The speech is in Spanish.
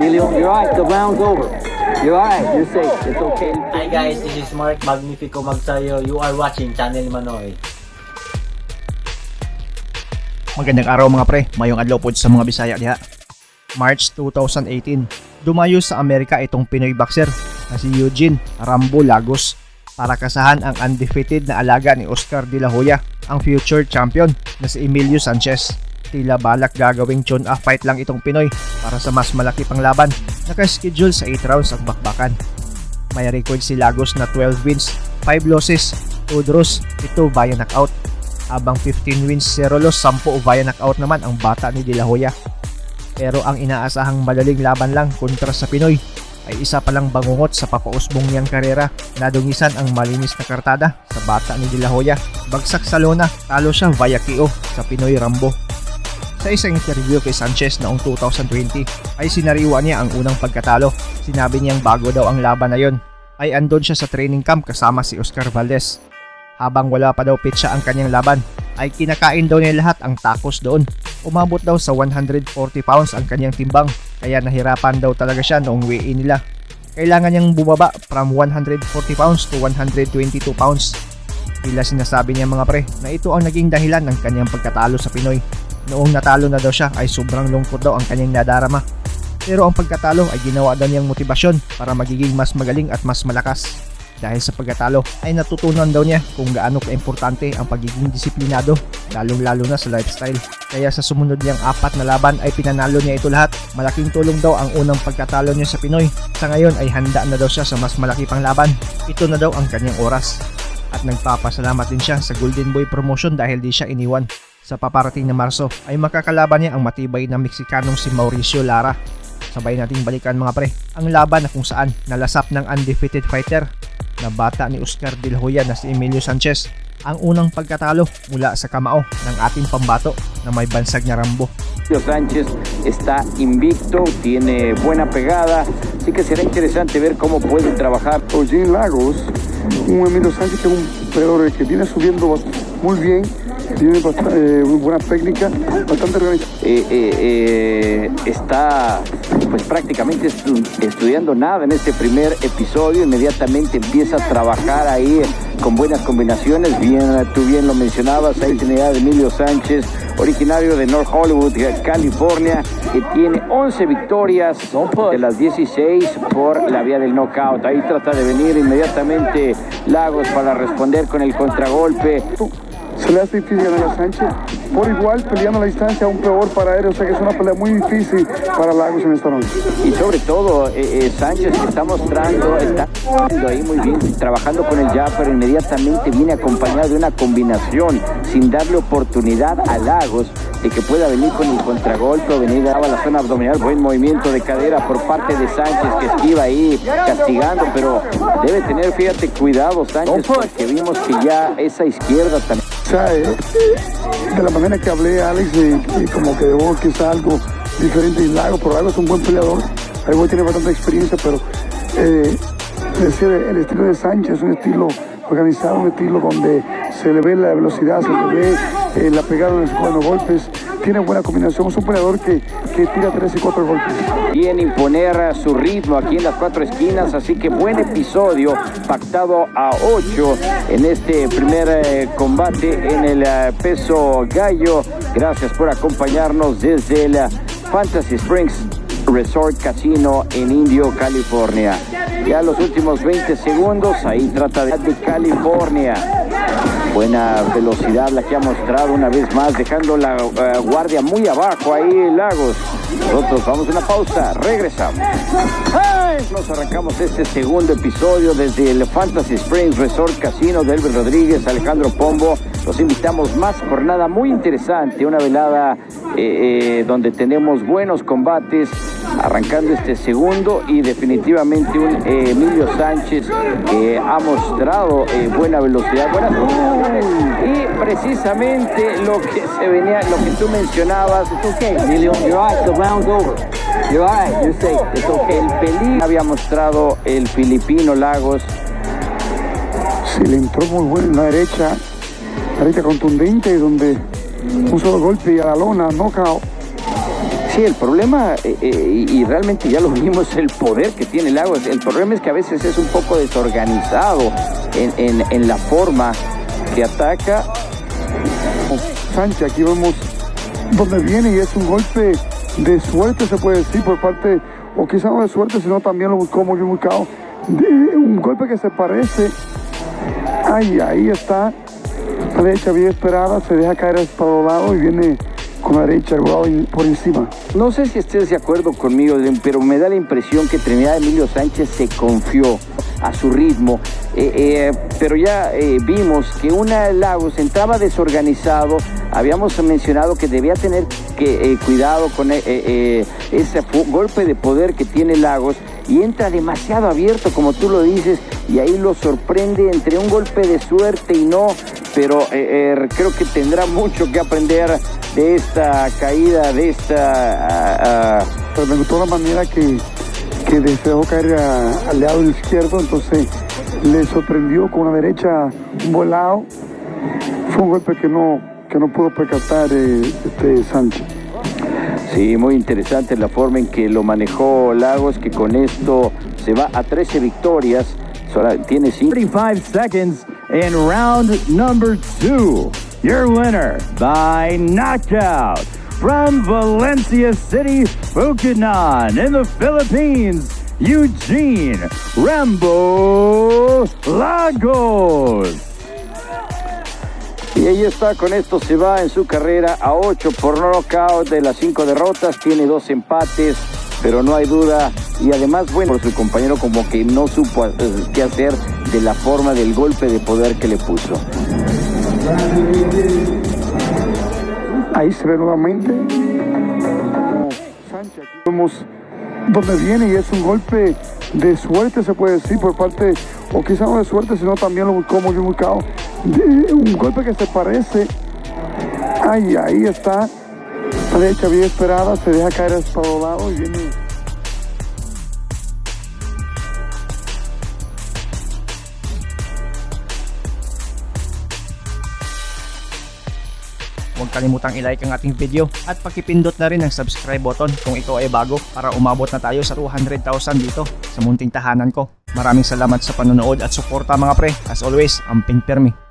William, you're alright, the round's over. You're alright, you're safe, it's okay. Hi guys, this is Mark Magnifico Magsayo. You are watching Channel Manoy. Magandang araw mga pre, mayong adlaw po sa mga Bisaya diha. March 2018, dumayo sa Amerika itong Pinoy boxer na si Eugene Rambo Lagos para kasahan ang undefeated na alaga ni Oscar De La Hoya, ang future champion na si Emilio Sanchez. Tila balak gagawing tune-up fight lang itong Pinoy para sa mas malaki pang laban. Naka-schedule sa 8 rounds ang bakbakan. May record si Lagos na 12 wins, 5 losses, 2 draws, 2 via knockout. Habang 15 wins, 0 loss, 10 via knockout naman ang bata ni De La Hoya. Pero ang inaasahang madaling laban lang kontra sa Pinoy ay isa palang bangungot sa papausbong niyang karera. Nadungisan ang malinis na kartada sa bata ni De La Hoya. Bagsak sa lona, talo siya via KO sa Pinoy Rambo. Sa isang interview kay Sanchez noong 2020 ay sinariwa niya ang unang pagkatalo. Sinabi niyang bago daw ang laban na yon ay andon siya sa training camp kasama si Oscar Valdez. Habang wala pa daw pitsa ang kanyang laban ay kinakain daw niya lahat ang tacos doon. Umabot daw sa 140 pounds ang kanyang timbang kaya nahirapan daw talaga siya noong weigh-in nila. Kailangan niyang bumaba from 140 pounds to 122 pounds. Tila sinasabi niya mga pre na ito ang naging dahilan ng kanyang pagkatalo sa Pinoy. Noong natalo na daw siya ay sobrang lungkot daw ang kanyang nadarama. Pero ang pagkatalo ay ginawa daw niyang motibasyon para magiging mas magaling at mas malakas. Dahil sa pagkatalo ay natutunan daw niya kung gaano kaimportante ang pagiging disiplinado, lalong-lalo na sa lifestyle. Kaya sa sumunod niyang 4 na laban ay pinanalo niya ito lahat. Malaking tulong daw ang unang pagkatalo niya sa Pinoy. Sa ngayon ay handa na daw siya sa mas malaki pang laban. Ito na daw ang kanyang oras. At nagpapasalamat din siya sa Golden Boy promotion dahil di siya iniwan. Sa paparating na Marso ay makakalaban niya ang matibay na Meksikanong si Mauricio Lara. Sabay nating balikan mga pre ang laban na kung saan nalasap ng undefeated fighter na bata ni Oscar De La Hoya na si Emilio Sanchez ang unang pagkatalo mula sa kamao ng ating pambato na may bansag na Rambo. Sánchez está invicto, tiene buena pegada, así que será interesante ver cómo puede trabajar. Eugene Lagos, un Emilio Sánchez que es un peleador que viene subiendo muy bien, tiene muy buena técnica, bastante organizado. Está pues prácticamente estudiando nada en este primer episodio, inmediatamente empieza a trabajar ahí con buenas combinaciones. Bien, tú bien lo mencionabas, ahí tiene a Emilio Sánchez, originario de North Hollywood, California, que tiene 11 victorias de las 16 por la vía del knockout. Ahí trata de venir inmediatamente Lagos para responder con el contragolpe. Se le hace difícil ganar a Sánchez, por igual peleando a la distancia aún peor para él, o sea que es una pelea muy difícil para Lagos en esta noche. Y sobre todo Sánchez que está mostrando, está ahí muy bien, trabajando con el jab, pero inmediatamente viene acompañado de una combinación, sin darle oportunidad a Lagos de que pueda venir con el contragolpe o venir a la zona abdominal. Buen movimiento de cadera por parte de Sánchez que esquiva ahí castigando, pero debe tener, fíjate, cuidado Sánchez, porque vimos que ya esa izquierda también. O sea, de la manera que hablé, Alex, como que debo que es algo diferente y Lagos, pero Lagos es un buen peleador, Lagos tiene bastante experiencia, pero el estilo de Sánchez es un estilo organizado, un estilo donde se le ve la velocidad, se le ve la pegada en los golpes, tiene buena combinación, es un peleador que tira 3 y 4 golpes. Bien imponer su ritmo aquí en las 4 esquinas, así que buen episodio, pactado a 8 en este primer combate en el peso gallo. Gracias por acompañarnos desde el Fantasy Springs Resort Casino en Indio, California. Ya los últimos 20 segundos, ahí trata de California. Buena velocidad la que ha mostrado una vez más, dejando la guardia muy abajo ahí Lagos. Nosotros vamos a una pausa, regresamos. Nos arrancamos este segundo episodio desde el Fantasy Springs Resort Casino de Elber Rodríguez, Alejandro Pombo. Los invitamos más jornada muy interesante, una velada donde tenemos buenos combates, arrancando este segundo y definitivamente un Emilio Sánchez que ha mostrado buena velocidad, buenas combinaciones y precisamente lo que se venía, lo que tú mencionabas. It's okay, Emilio, you're alright, the round's over. You're alright, you're safe, it's okay. El peligro había mostrado el filipino Lagos. Sí, le entró muy bueno en la derecha contundente, donde un solo golpe y a la lona, knockout. Sí, el problema, y realmente ya lo vimos, el poder que tiene Lagos. El problema es que a veces es un poco desorganizado en la forma que ataca. Sánchez, aquí vemos donde viene y es un golpe de suerte, se puede decir, por parte, o quizá no de suerte, sino también lo buscó muy bien buscado. Un golpe que se parece. Ahí está. La derecha bien esperada, se deja caer espalolado y viene con la derecha por encima. No sé si estés de acuerdo conmigo, pero me da la impresión que Trinidad Emilio Sánchez se confió a su ritmo, pero ya vimos que Lagos entraba desorganizado. Habíamos mencionado que debía tener cuidado con ese golpe de poder que tiene Lagos, y entra demasiado abierto, como tú lo dices, y ahí lo sorprende entre un golpe de suerte y no, pero creo que tendrá mucho que aprender de esta caída, de esta... Pero me gustó la manera que dejó caer al lado izquierdo, entonces le sorprendió con una derecha volado. Fue un golpe que no pudo percatar Sánchez. Sí, muy interesante la forma en que lo manejó Lagos, que con esto se va a 13 victorias. Tiene 35 seconds in round number 2. Your winner by knockout from Valencia City, Bukidnon in the Philippines, Eugene Rambo Lagos. Y ahí está, con esto se va en su carrera a 8 por nocaut de las 5 derrotas, tiene 2 empates, pero no hay duda, y además, bueno, por su compañero como que no supo qué hacer de la forma del golpe de poder que le puso. Ahí se ve nuevamente. Sánchez, aquí vemos donde viene y es un golpe de suerte, se puede decir, por parte, o quizá no de suerte, sino también lo buscó muy bien buscado. Un golpe que se parece. Ahí está. La derecha bien esperada, se deja caer espalolado y viene. Huwag kalimutang i-like ang ating video at pakipindot na rin ang subscribe button kung ikaw ay bago para umabot na tayo sa 200,000 dito sa munting tahanan ko. Maraming salamat sa panonood at suporta mga pre. As always, amping pirmi.